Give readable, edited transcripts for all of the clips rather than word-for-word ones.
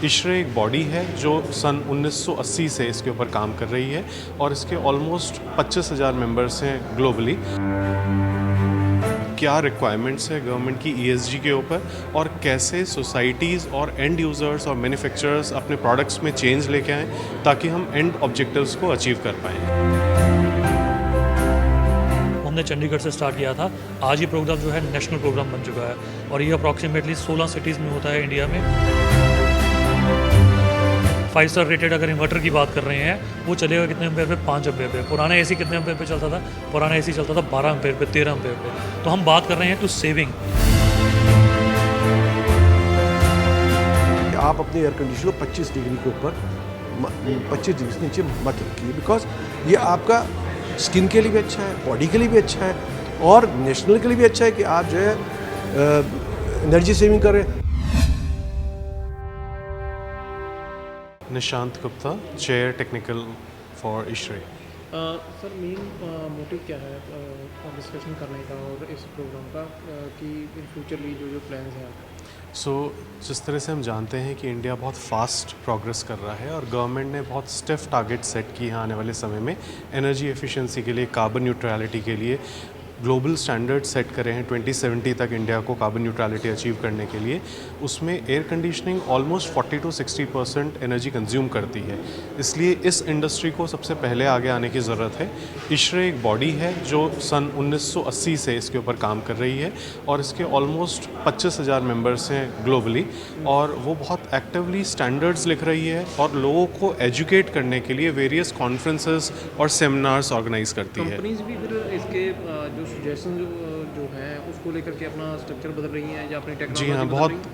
इशरे एक बॉडी है जो सन 1980 से इसके ऊपर काम कर रही है और इसके ऑलमोस्ट 25,000 मेंबर्स हैं ग्लोबली। क्या रिक्वायरमेंट्स है गवर्नमेंट की ESG के ऊपर और कैसे सोसाइटीज़ और एंड यूज़र्स और मैन्युफैक्चरर्स अपने प्रोडक्ट्स में चेंज लेके आएँ ताकि हम एंड ऑब्जेक्टिव्स को अचीव कर पाएँ। हमने चंडीगढ़ से स्टार्ट किया था। आज ये प्रोग्राम जो है नेशनल प्रोग्राम बन चुका है और ये अप्रॉक्सीमेटली 16 सिटीज़ में होता है इंडिया में। 5 स्टार रेटेड अगर इन्वर्टर की बात कर रहे हैं वो चलेगा कितने एम्पेयर पे? 5 एम्पेयर पे। पुराना AC कितने एम्पेयर पे चलता था? पुराना AC चलता था 12 एम्पेयर पे, 13 एम्पेयर पे। तो हम बात कर रहे हैं टू सेविंग। आप अपने एयर कंडीशनर को 25 डिग्री के ऊपर 25 डिग्री से नीचे मत रखिए, बिकॉज ये आपका स्किन के लिए भी अच्छा है, बॉडी के लिए भी अच्छा है और नेशनल के लिए भी अच्छा है कि आप जो है एनर्जी सेविंग करें। Nishant Gupta, chair technical for ISHRAE. Sir main motive क्या है डिस्कशन करने का और इस प्रोग्राम का कि इन फ्यूचरली जो प्लान्स हैं जिस तरह से हम जानते हैं कि इंडिया बहुत फास्ट प्रोग्रेस कर रहा है और गवर्नमेंट ने बहुत स्टिफ टारगेट सेट किए हैं आने वाले समय में एनर्जी एफिशिएंसी के लिए, कार्बन न्यूट्रलिटी के लिए। ग्लोबल स्टैंडर्ड सेट करे हैं 2070 तक इंडिया को कार्बन न्यूट्रलिटी अचीव करने के लिए। उसमें air conditioning almost 40 to 60% energy consume करती है, इसलिए इस इंडस्ट्री को सबसे पहले आगे आने की ज़रूरत है। इशरे एक बॉडी है जो सन 1980 से इसके ऊपर काम कर रही है और इसके ऑलमोस्ट 25,000 मेंबर्स हैं ग्लोबली और वो बहुत एक्टिवली स्टैंडर्ड्स लिख रही है और लोगों को एजुकेट करने के लिए वेरियस कॉन्फ्रेंसेस और सेमिनार्स ऑर्गेनाइज करती है। कंपनीज भी फिर इसके जो सजेशन जो है उसको लेकर के अपना स्ट्रक्चर बदल रही हैं या अपनी टेक्नोलॉजी? जी हाँ,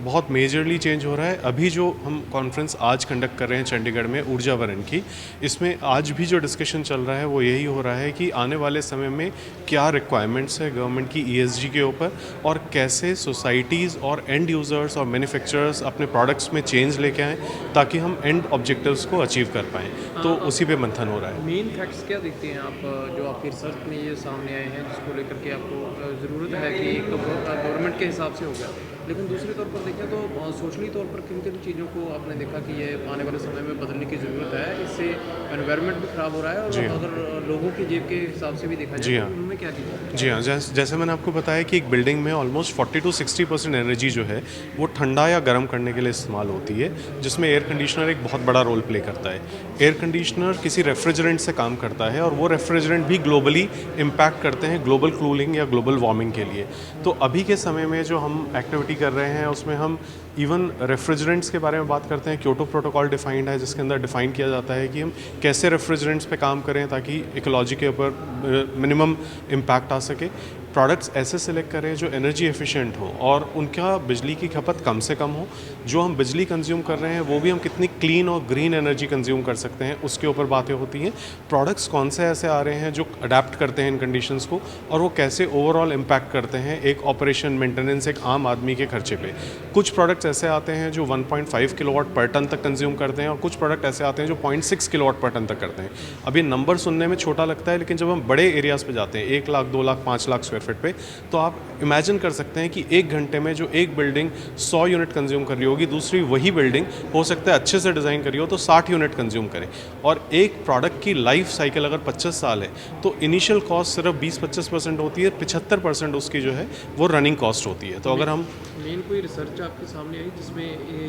बहुत मेजरली चेंज हो रहा है। अभी जो हम कॉन्फ्रेंस आज कंडक्ट कर रहे हैं चंडीगढ़ में ऊर्जावरण की, इसमें आज भी जो डिस्कशन चल रहा है वो यही हो रहा है कि आने वाले समय में क्या रिक्वायरमेंट्स है गवर्नमेंट की ESG के ऊपर और कैसे सोसाइटीज़ और एंड यूज़र्स और मैन्युफैक्चरर्स अपने प्रोडक्ट्स में चेंज लेके आएँ ताकि हम एंड ऑब्जेक्टिव्स को अचीव कर पाएँ। तो उसी पे मंथन हो रहा है। मेन फैक्ट्स क्या देखते हैं आप जो आपकी रिसर्च में ये सामने आए हैं जिसको लेकर के आपको ज़रूरत है कि एक तो गवर्नमेंट के हिसाब से हो गया, लेकिन दूसरे तौर पर देखें तो सोशली तौर पर किन किन चीज़ों को आपने देखा कि ये आने वाले समय में बदलने की ज़रूरत है? इससे एनवायरनमेंट भी ख़राब हो रहा है और अगर लोगों की जेब के हिसाब से भी देखा जाए तो उनमें क्या चीज़? जी हाँ, जैसे मैंने आपको बताया कि एक बिल्डिंग में ऑलमोस्ट 40 to 60% एनर्जी जो है वो ठंडा या गर्म करने के लिए इस्तेमाल होती है, जिसमें एयर कंडीशनर एक बहुत बड़ा रोल प्ले करता है। एयर कंडीशनर किसी रेफ्रिजरेंट से काम करता है और वो रेफ्रिजरेंट भी ग्लोबली इम्पैक्ट करते हैं ग्लोबल कूलिंग या ग्लोबल वार्मिंग के लिए। तो अभी के समय में जो हम एक्टिविटी कर रहे हैं उसमें हम इवन रेफ्रिजरेंट्स के बारे में बात करते हैं। क्योटो प्रोटोकॉल डिफाइंड है जिसके अंदर डिफाइन किया जाता है कि हम कैसे रेफ्रिजरेंट्स पे काम करें ताकि इकोलॉजी के ऊपर मिनिमम इम्पैक्ट आ सके। प्रोडक्ट्स ऐसे सिलेक्ट करें जो एनर्जी एफिशिएंट हो और उनका बिजली की खपत कम से कम हो। जो हम बिजली कंज्यूम कर रहे हैं वो भी हम कितनी क्लीन और ग्रीन एनर्जी कंज्यूम कर सकते हैं उसके ऊपर बातें होती हैं। प्रोडक्ट्स कौन से ऐसे आ रहे हैं जो अडेप्ट करते हैं इन कंडीशंस को और वो कैसे ओवरऑल इम्पैक्ट करते हैं एक ऑपरेशन मेंटेनेंस एक आम आदमी के खर्चे पे। कुछ प्रोडक्ट्स ऐसे आते हैं जो 1.5 किलोवाट पर टन तक कंज्यूम करते हैं और कुछ प्रोडक्ट ऐसे आते हैं जो 0.6 किलोवाट पर टन तक करते हैं। अब ये नंबर सुनने में छोटा लगता है, लेकिन जब हम बड़े एरियाज़ पे जाते हैं 1 लाख 2 लाख 5 लाख स्क्वायर फीट पे, तो आप इमेजिन कर सकते हैं कि 1 घंटे में जो एक बिल्डिंग 100 यूनिट कंज्यूम कर रही होगी, दूसरी वही बिल्डिंग हो सकता है अच्छे से डिज़ाइन करी हो तो 60 यूनिट कंज्यूम करे। और एक प्रोडक्ट की लाइफ साइकिल अगर 25 साल है तो इनिशियल कॉस्ट सिर्फ 20-25% होती है, 75% उसकी जो है वो रनिंग कॉस्ट होती है। तो अगर हम मेन कोई रिसर्च आपके सामने आई जिसमें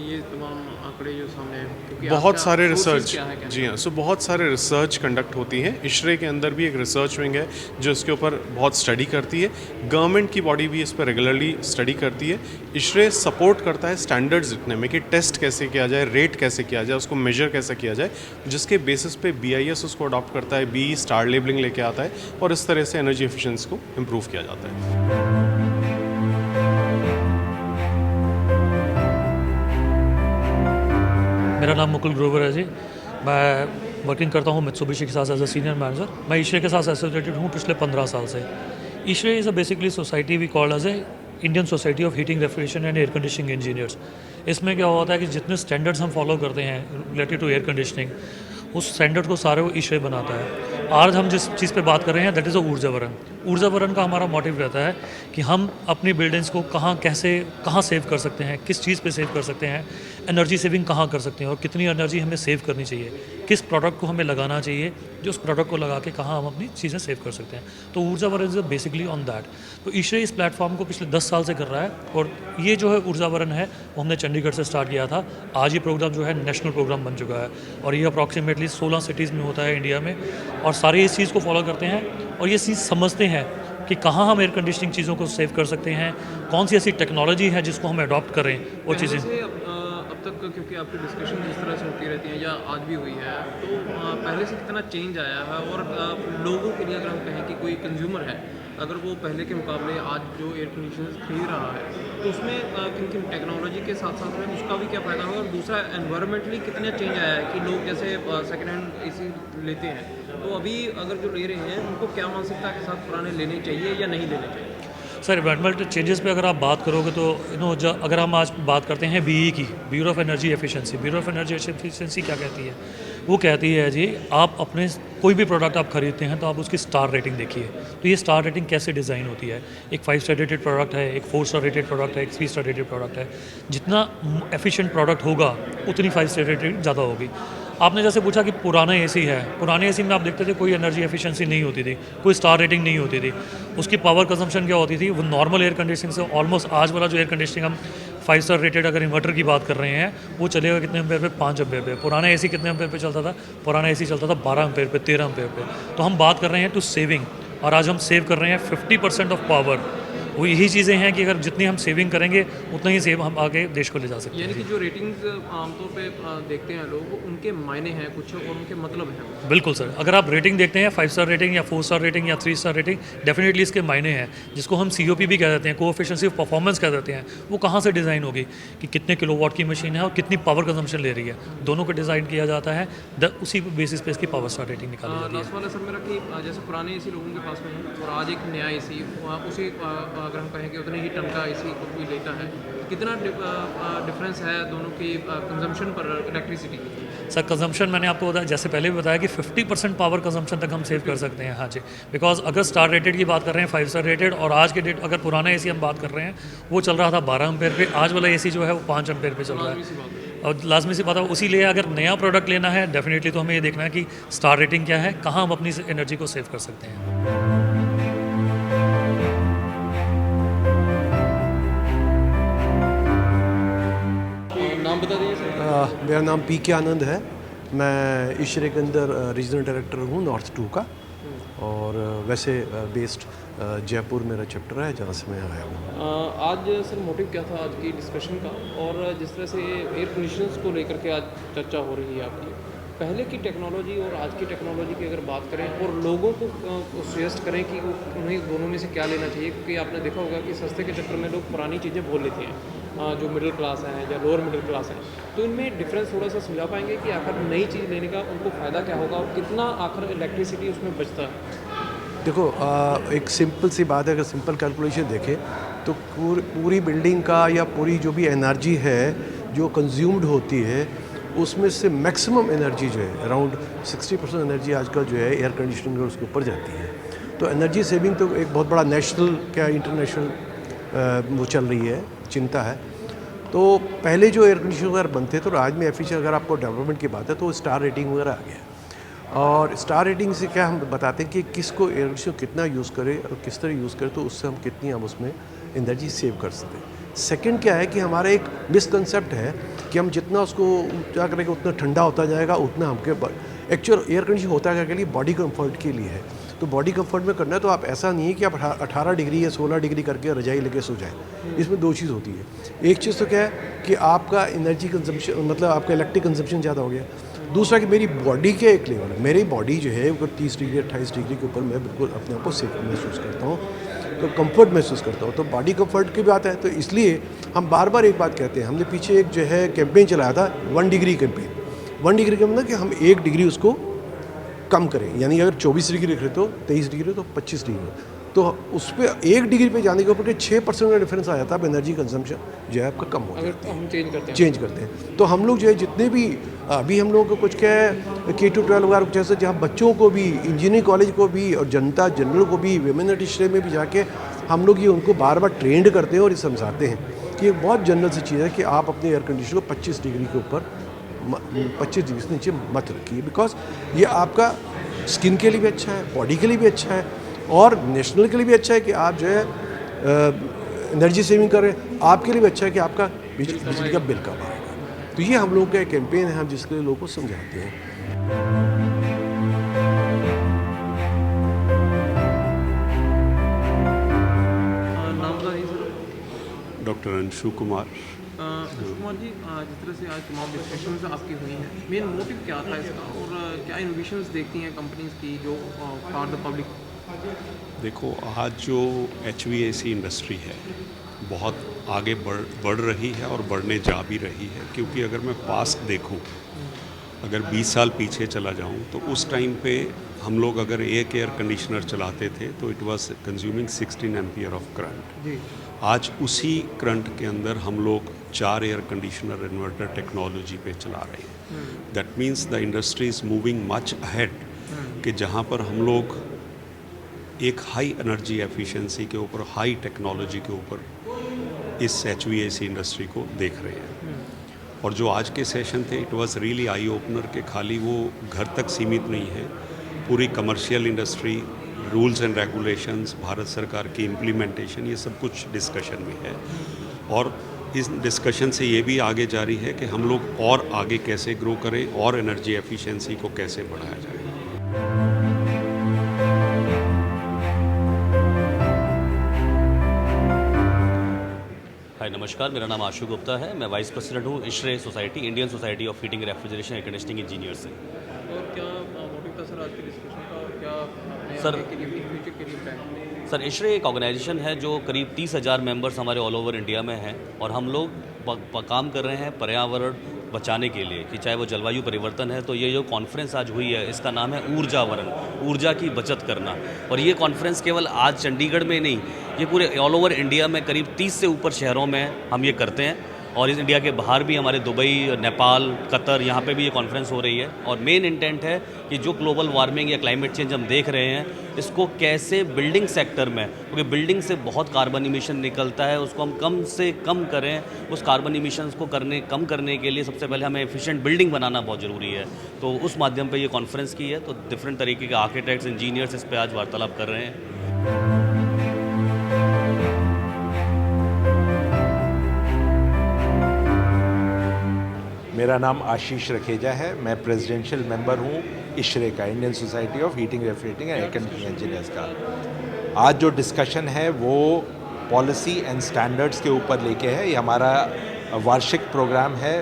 ये तमाम आंकड़े जो सामने आए? क्योंकि बहुत सारे रिसर्च, जी हाँ, बहुत सारे रिसर्च कंडक्ट होती हैं। इशरे के अंदर भी एक रिसर्च विंग है जो इसके ऊपर बहुत स्टडी करती है। गवर्नमेंट की बॉडी भी इस पर रेगुलरली स्टडी करती है। इशरे सपोर्ट करता है स्टैंडर्ड्स लिखने में कि टेस्ट कैसे किया जाए, रेट कैसे किया जाए, उसको मेजर कैसे किया जाए, जिसके बेसिस पे BIS उसको अडॉप्ट करता है, BE स्टार लेबलिंग लेके आता है और इस तरह से एनर्जी एफिशिएंसी को इम्प्रूव किया जाता है। मेरा नाम मुकुल ग्रोवर है जी। मैं वर्किंग करता हूँ मित्सुबिशी के साथ एज अ सीनियर मैनेजर। मैं इशरे के साथ एसोसिएटेड हूँ पिछले 15 साल से। ISHRAE is a basically society we called as a Indian society of heating refrigeration and air conditioning engineers. इसमें क्या होता है कि जितने स्टैंडर्ड्स हम फॉलो करते हैं रिलेटेड टू एयर कंडीशनिंग, उस स्टैंडर्ड को सारे वो इशरे बनाता है। आज हम जिस चीज़ पे बात कर रहे हैं दैट इज़ अ ऊर्जावरण। ऊर्जावरण का हमारा मोटिव रहता है कि हम अपनी बिल्डिंग्स को कहाँ सेव कर सकते हैं, किस चीज़ पे सेव कर सकते हैं, एनर्जी सेविंग कहाँ कर सकते हैं और कितनी एनर्जी हमें सेव करनी चाहिए, किस प्रोडक्ट को हमें लगाना चाहिए, जो उस प्रोडक्ट को लगा के कहाँ हम अपनी चीज़ें सेव कर सकते हैं। तो ऊर्जावरण इज़ बेसिकली ऑन दैट। तो ईश्वरी इस प्लेटफॉर्म को पिछले 10 साल से कर रहा है और ये जो है ऊर्जावरण है वो हमने चंडीगढ़ से स्टार्ट किया था। आज ये प्रोग्राम जो है नेशनल प्रोग्राम बन चुका है और ये अप्रॉक्सीमेटली 16 सिटीज़ में होता है इंडिया में, और सारे इस चीज़ को फॉलो करते हैं और ये चीज़ समझते हैं कि कहाँ हम एयर कंडीशनिंग चीज़ों को सेव कर सकते हैं, कौन सी ऐसी टेक्नोलॉजी है जिसको हम अडॉप्ट करें वो चीज़ें। पहले से अब तक क्योंकि आपकी डिस्कशन जिस तरह से होती रहती है या आज भी हुई है, तो पहले से कितना चेंज आया है और लोगों के लिए अगर हम कहें कि कोई कंज्यूमर है, अगर वो पहले के मुकाबले आज जो एयर कंडीशनर खरीद रहा है तो उसमें किन किन टेक्नोलॉजी के साथ साथ में उसका भी क्या फ़ायदा होगा, और दूसरा एनवायरमेंटली कितना चेंज आया है कि लोग जैसे सेकेंड हैंड एसी लेते हैं, तो अभी अगर जो ले रहे हैं उनको क्या मानसिकता के साथ पुराने लेने चाहिए या नहीं लेने चाहिए? सर एनवायरमेंटल चेंजेस पे अगर आप बात करोगे तो अगर हम आज बात करते हैं बीई की, bureau of energy efficiency, bureau of energy efficiency क्या कहती है? वो कहती है जी आप अपने कोई भी प्रोडक्ट आप खरीदते हैं तो आप उसकी स्टार रेटिंग देखिए। तो ये स्टार रेटिंग कैसे डिज़ाइन होती है? एक 5 स्टार रेटेड प्रोडक्ट है, एक 4 स्टार रेटेड प्रोडक्ट है, एक 3 स्टार रेटेड प्रोडक्ट है। जितना एफिशिएंट प्रोडक्ट होगा उतनी 5 स्टार रेटेड ज़्यादा होगी। आपने जैसे पूछा कि पुराना एसी है, पुराने एसी में आप देखते थे कोई एनर्जी एफिशिएंसी नहीं होती थी, कोई स्टार रेटिंग नहीं होती थी, उसकी पावर कंजम्पशन क्या होती थी, वो नॉर्मल एयर कंडीशनिंग से ऑलमोस्ट आज वाला जो एयर कंडीशनिंग हम 5 स्टार रेटेड अगर इन्वर्टर की बात कर रहे हैं वो चलेगा कितने एम्पेयर पे? 5 एम्पेयर पे। पुराना एसी कितने एम्पेयर पे चलता था? पुराना एसी चलता था 12 एम्पेयर पे, 13 एम्पेयर पे। तो हम बात कर रहे हैं टू सेविंग, और आज हम सेव कर रहे हैं 50% ऑफ पावर। वो यही चीज़ें हैं कि अगर जितनी हम सेविंग करेंगे उतना ही सेव हम आगे देश को ले जा सकते हैं। यानी कि जो रेटिंग्स आमतौर पे देखते हैं लोग, उनके मायने हैं कुछ और उनके मतलब हैं। बिल्कुल सर, अगर आप रेटिंग देखते हैं 5 स्टार रेटिंग या 4 स्टार रेटिंग या 3 स्टार रेटिंग, डेफिनेटली इसके मायने हैं, जिसको हम COP भी कह देते हैं, कोएफिशिएंसी ऑफ परफॉर्मेंस कह देते हैं। वो कहाँ से डिज़ाइन होगी कि कितने किलोवाट की मशीन है और कितनी पावर कंजम्पशन ले रही है, दोनों को डिज़ाइन किया जाता है, उसी बेसिस पे इसकी पावर स्टार रेटिंग निकाली जाती है। लास्ट वाला सर मेरा कि जैसे पुराने एसी लोगों के पास में है और आज एक नया एसी उसी अगर हम कहें कि उतने ही टन का एसी कोई लेता है, कितना डिफरेंस है दोनों की कंजम्पशन पर इलेक्ट्रिसिटी की? सर कंजम्पशन मैंने आपको बताया, जैसे पहले भी बताया कि 50% पावर कंजम्पशन तक हम सेव कर सकते हैं। हाँ जी, बिकॉज अगर स्टार रेटेड की बात कर रहे हैं 5 स्टार रेटेड, और आज के डेट अगर पुराना एसी हम बात कर रहे हैं वो चल रहा था 12 एम्पेयर पे, आज वाला एसी जो है वो 5 एम्पेयर पे चल रहा है। और लाजमी सी बात है, उसी लिए अगर नया प्रोडक्ट लेना है डेफिनेटली तो हमें ये देखना है कि स्टार रेटिंग क्या है, कहाँ हम अपनी एनर्जी को सेव कर सकते हैं। नाम बता दीजिए सर। मेरा नाम PK आनंद है। मैं ईश्वरी के अंदर रीजनल डायरेक्टर हूँ नॉर्थ 2 का, और वैसे बेस्ड जयपुर मेरा चैप्टर है जहाँ से मैं आया हूँ। आज सर मोटिव क्या था आज की डिस्कशन का, और जिस तरह से एयर कंडीशनर्स को लेकर के आज चर्चा हो रही है आपकी, पहले की टेक्नोलॉजी और आज की टेक्नोलॉजी की अगर बात करें और लोगों को सजेस्ट करें कि उन्हें दोनों में से क्या लेना चाहिए, क्योंकि आपने देखा होगा कि सस्ते के चक्कर में लोग पुरानी चीज़ें भूल लेते हैं, जो मिडिल क्लास हैं या लोअर मिडिल क्लास हैं। तो इनमें डिफरेंस थोड़ा सा समझा पाएंगे कि आखिर नई चीज़ लेने का उनको फ़ायदा क्या होगा और कितना आखिर इलेक्ट्रिसिटी उसमें बचता है? देखो, एक सिंपल सी बात है, अगर सिंपल कैलकुलेशन देखें तो पूरी बिल्डिंग का या पूरी जो भी एनर्जी है जो कंज्यूम्ड होती है उसमें से मैक्सिमम एनर्जी जो है अराउंड 60% एनर्जी आजकल जो है एयर कंडीशनिंग उसके ऊपर जाती है। तो एनर्जी सेविंग तो एक बहुत बड़ा नेशनल क्या इंटरनेशनल वो चल रही है, चिंता है। तो पहले जो एयर कंडीशनर वगैरह बनते तो आज में एफिशिएंट, अगर आपको डेवलपमेंट की बात है तो स्टार रेटिंग वगैरह आ गया, और स्टार रेटिंग से क्या हम बताते हैं कि किसको एयर कंडीशनर कितना यूज़ करे और किस तरह यूज़ करे, तो उससे हम कितनी हम उसमें एनर्जी सेव कर सकते हैं। सेकंड क्या है कि हमारा एक मिसकंसेप्ट है कि हम जितना उसको क्या करेंगे उतना ठंडा होता जाएगा, उतना हमके एक्चुअल एयर कंडीशन होता है के लिए बॉडी कंफर्ट के लिए है। तो बॉडी कंफर्ट में करना है तो आप ऐसा नहीं है कि आप 18 डिग्री या 16 डिग्री करके रजाई लेके सो जाए। इसमें दो चीज़ होती है, एक चीज़ तो क्या है कि आपका एनर्जी कंजम्पशन मतलब आपका इलेक्ट्रिक कंजम्पशन ज़्यादा हो गया, दूसरा कि मेरी बॉडी के एक लेवल है, मेरी बॉडी जो है वो 30 डिग्री 28 डिग्री के ऊपर मैं बिल्कुल अपने आप को सेफ महसूस करता हूँ, तो कंफर्ट महसूस करता हूँ। तो बॉडी कंफर्ट की बात है, तो इसलिए हम बार बार एक बात कहते हैं, हमने पीछे एक जो है कैंपेन चलाया था 1 डिग्री कैंपेन। 1 डिग्री का मतलब कि हम 1 डिग्री उसको कम करें, यानी अगर 24 डिग्री रख रहे तो 23 डिग्री तो 25 डिग्री, तो उस पर 1 डिग्री पे जाने के ऊपर के 6% का डिफरेंस आ जाता है। अब एनर्जी कंजम्पशन जो है आपका कम हो अगर जाता है, हम चेंज करते हैं तो हम लोग जो है जितने भी अभी हम लोगों को कुछ क्या है K-12 वगैरह कुछ ऐसा, जहाँ बच्चों को भी, इंजीनियरिंग कॉलेज को भी और जनता जनरल को भी, विमेन एडिशनरी में भी जाके हम लोग ये उनको बार बार ट्रेंड करते हैं और ये समझाते हैं कि एक बहुत जनरल सी चीज़ है कि आप अपने एयर कंडीशनर को 25 डिग्री के ऊपर 25 डिग्री से नीचे मत रखिए, बिकॉज ये आपका स्किन के लिए भी अच्छा है, बॉडी के लिए भी अच्छा है और नेशनल के लिए भी अच्छा है कि आप जो है एनर्जी सेविंग कर रहे हैं। आपके लिए भी अच्छा है कि आपका बिजली का बिल कम आएगा। तो ये हम लोगों का एक कैंपेन है, हम जिसके लिए लोगों को समझाते हैं। नाम बताइए सर। डॉक्टर अंशु कुमार। अंशु कुमार जी, जिस तरह से आज तमाम डिस्कशंस आपकी हुई हैं, मेन मोटिव क्या था इसका और क्या इनोवेशंस देखती हैं कंपनीज की जो फॉर द पब्लिक? देखो, आज जो HVAC इंडस्ट्री है बहुत आगे बढ़ रही है और बढ़ने जा भी रही है, क्योंकि अगर मैं पास्ट देखूं, अगर 20 साल पीछे चला जाऊं तो उस टाइम पे हम लोग अगर एक एयर कंडीशनर चलाते थे तो it was consuming 16 ampere of current. आज उसी करंट के अंदर हम लोग 4 एयर कंडीशनर इन्वर्टर टेक्नोलॉजी पे चला रहे हैं। That means the industry is moving much ahead, कि जहाँ पर हम लोग एक हाई एनर्जी एफिशिएंसी के ऊपर, हाई टेक्नोलॉजी के ऊपर इस HVAC इंडस्ट्री को देख रहे हैं। और जो आज के सेशन थे, it was really eye opener के खाली वो घर तक सीमित नहीं है, पूरी commercial industry, rules and regulations, Bharat सरकार की इम्प्लीमेंटेशन, ये सब कुछ डिस्कशन में है। और इस डिस्कशन से ये भी आगे जारी है कि हम लोग और आगे कैसे ग्रो करें और एनर्जी एफिशिएंसी को कैसे बढ़ाया जाए। हाय नमस्कार, मेरा नाम आशु गुप्ता है। मैं वाइस प्रेसिडेंट हूँ ISRE society, Indian society of heating refrigeration air conditioning engineer से। और क्या मोटिव था सर आज की डिस्कशन का और क्या अपने सर- आगे के लिए फ्यूचर के लिए प्लान? सर, ISRE एक ऑर्गेनाइजेशन है जो करीब 30,000 मेंबर्स हमारे ऑल ओवर इंडिया में हैं और हम लोग काम कर रहे हैं पर्यावरण बचाने के लिए, कि चाहे वो जलवायु परिवर्तन है। तो ये जो कॉन्फ्रेंस आज हुई है, इसका नाम है ऊर्जावरण, ऊर्जा की बचत करना। और ये कॉन्फ्रेंस केवल आज चंडीगढ़ में नहीं, ये पूरे ऑल ओवर इंडिया में करीब 30 से ऊपर शहरों में हम ये करते हैं। और इस इंडिया के बाहर भी हमारे दुबई, नेपाल, कतर, यहाँ पे भी ये कॉन्फ्रेंस हो रही है। और मेन इंटेंट है कि जो ग्लोबल वार्मिंग या क्लाइमेट चेंज हम देख रहे हैं, इसको कैसे बिल्डिंग सेक्टर में, क्योंकि बिल्डिंग से बहुत कार्बन इमिशन निकलता है, उसको हम कम से कम करें। उस कार्बन इमिशंस को कम करने के लिए सबसे पहले हमें एफिशिएंट बिल्डिंग बनाना बहुत ज़रूरी है। तो उस माध्यम पर ये कॉन्फ्रेंस की है। तो डिफरेंट तरीके के आर्किटेक्ट्स, इंजीनियर्स इस पर आज वार्तालाप कर रहे हैं। मेरा नाम आशीष रखेजा है। मैं प्रेसिडेंशियल मेंबर हूँ ISRE का, Indian society of heating refrigerating and air conditioning engineers का। आज जो डिस्कशन है वो पॉलिसी एंड स्टैंडर्ड्स के ऊपर लेके है। ये हमारा वार्षिक प्रोग्राम है,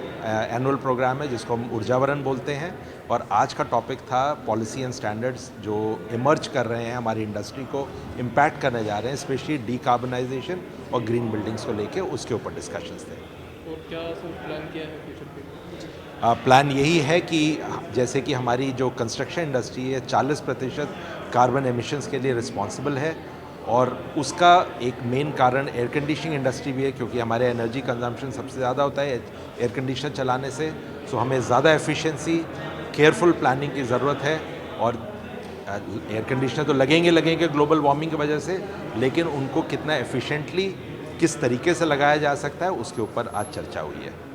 एनुअल प्रोग्राम है, जिसको हम ऊर्जावरण बोलते हैं। और आज का टॉपिक था पॉलिसी एंड स्टैंडर्ड्स जो इमर्ज कर रहे हैं, हमारी इंडस्ट्री को इम्पैक्ट करने जा रहे हैं, स्पेशली डीकार्बनाइजेशन और ग्रीन बिल्डिंग्स को लेके, उसके ऊपर डिस्कशंस थे। और क्या सर प्लान किया है फ्यूचर पे? प्लान यही है कि जैसे कि हमारी जो कंस्ट्रक्शन इंडस्ट्री है 40% कार्बन एमिशंस के लिए रिस्पॉन्सिबल है, और उसका एक मेन कारण एयर कंडीशनिंग इंडस्ट्री भी है, क्योंकि हमारे एनर्जी कंजम्पशन सबसे ज़्यादा होता है एयर कंडीशनर चलाने से। सो हमें ज़्यादा एफिशिएंसी, केयरफुल प्लानिंग की ज़रूरत है। और एयर कंडीशनर तो लगेंगे ग्लोबल वार्मिंग की वजह से, लेकिन उनको कितना एफिशिएंटली, किस तरीके से लगाया जा सकता है, उसके ऊपर आज चर्चा हुई है।